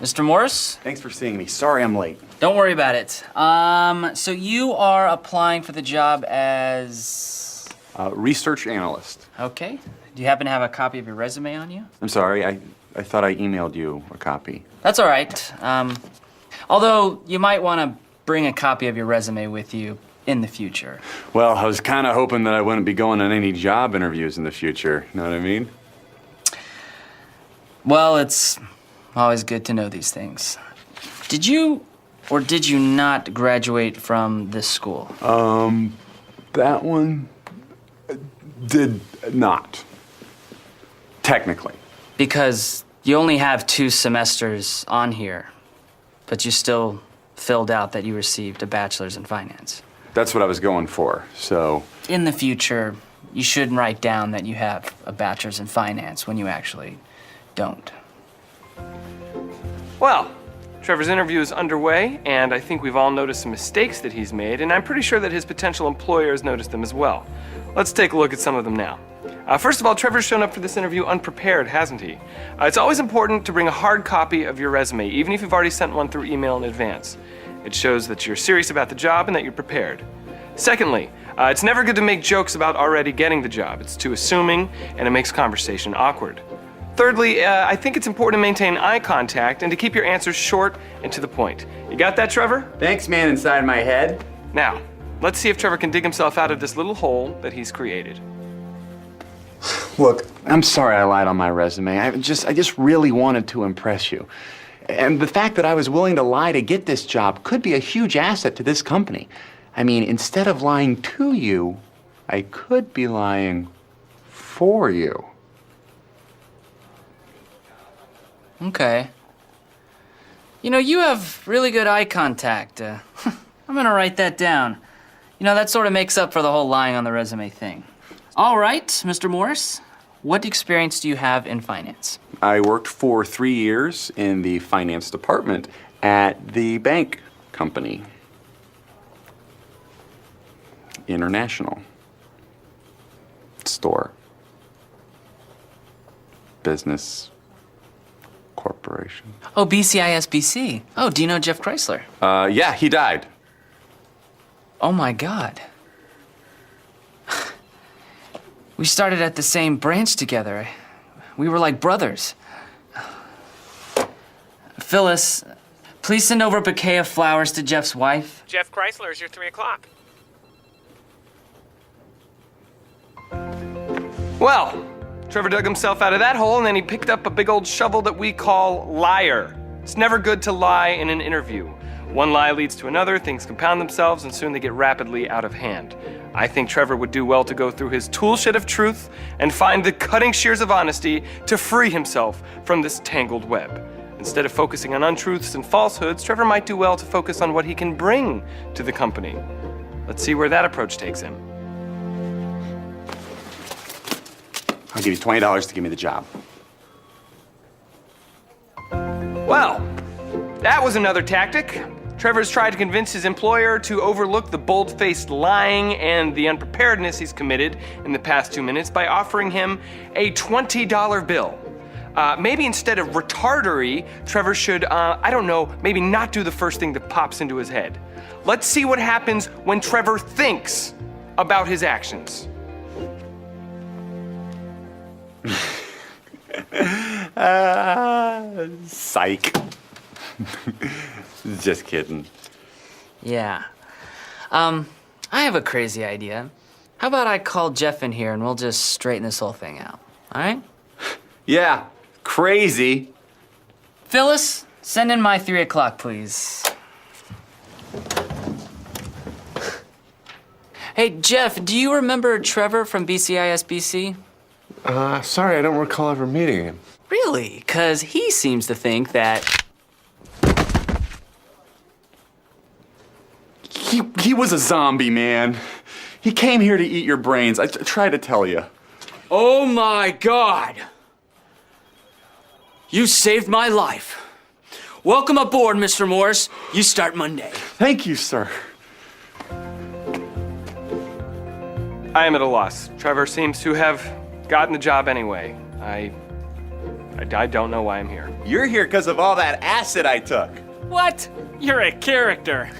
Mr. Morris? Thanks for seeing me. Sorry I'm late. Don't worry about it. So you are applying for the job as... Research analyst. Okay. Do you happen to have a copy of your resume on you? I'm sorry, I thought I emailed you a copy. That's all right. Although you might want to bring a copy of your resume with you in the future. Well, I was kind of hoping that I wouldn't be going on any job interviews in the future. You know what I mean? Well, it's always good to know these things. Did you or did you not graduate from this school? That one did not. Technically. Because you only have 2 semesters on here, but you still filled out that you received a bachelor's in finance. That's what I was going for, so... In the future, you shouldn't write down that you have a bachelor's in finance when you actually don't. Well, Trevor's interview is underway, and I think we've all noticed some mistakes that he's made, and I'm pretty sure that his potential employer has noticed them as well. Let's take a look at some of them now. First of all, Trevor's shown up for this interview unprepared, hasn't he? It's always important to bring a hard copy of your resume, even if you've already sent one through email in advance. It shows that you're serious about the job and that you're prepared. Secondly, it's never good to make jokes about already getting the job. It's too assuming, and it makes conversation awkward. Thirdly, I think it's important to maintain eye contact and to keep your answers short and to the point. You got that, Trevor? Thanks, man, inside my head. Now, let's see if Trevor can dig himself out of this little hole that he's created. Look, I'm sorry I lied on my resume. I just really wanted to impress you. And the fact that I was willing to lie to get this job could be a huge asset to this company. I mean, instead of lying to you, I could be lying for you. Okay. You know, you have really good eye contact. I'm gonna write that down. You know, that sort of makes up for the whole lying on the resume thing. All right, Mr. Morris, what experience do you have in finance? I worked for 3 years in the finance department at the bank company. International. Store. Business. Corporation. Oh, BCISBC. Oh, do you know Jeff Chrysler? Yeah, he died. Oh my God. We started at the same branch together. We were like brothers. Phyllis, please send over a bouquet of flowers to Jeff's wife. Jeff Chrysler is your 3 o'clock. Well, Trevor dug himself out of that hole and then he picked up a big old shovel that we call liar. It's never good to lie in an interview. One lie leads to another, things compound themselves, and soon they get rapidly out of hand. I think Trevor would do well to go through his tool shed of truth and find the cutting shears of honesty to free himself from this tangled web. Instead of focusing on untruths and falsehoods, Trevor might do well to focus on what he can bring to the company. Let's see where that approach takes him. I'll give you $20 to give me the job. Well, that was another tactic. Trevor's tried to convince his employer to overlook the bold-faced lying and the unpreparedness he's committed in the past 2 minutes by offering him a $20 bill. Maybe instead of retardery, Trevor should, I don't know, maybe not do the first thing that pops into his head. Let's see what happens when Trevor thinks about his actions. Psych. Just kidding. Yeah. I have a crazy idea. How about I call Jeff in here and we'll just straighten this whole thing out, all right? Yeah, crazy. Phyllis, send in my 3 o'clock, please. Hey, Jeff, do you remember Trevor from BCISBC? Sorry, I don't recall ever meeting him. Really? Because he seems to think that... He was a zombie, man. He came here to eat your brains. I tried to tell you. Oh my God! You saved my life. Welcome aboard, Mr. Morris. You start Monday. Thank you, sir. I am at a loss. Trevor seems to have gotten the job anyway. I I don't know why I'm here. You're here because of all that acid I took. What? You're a character.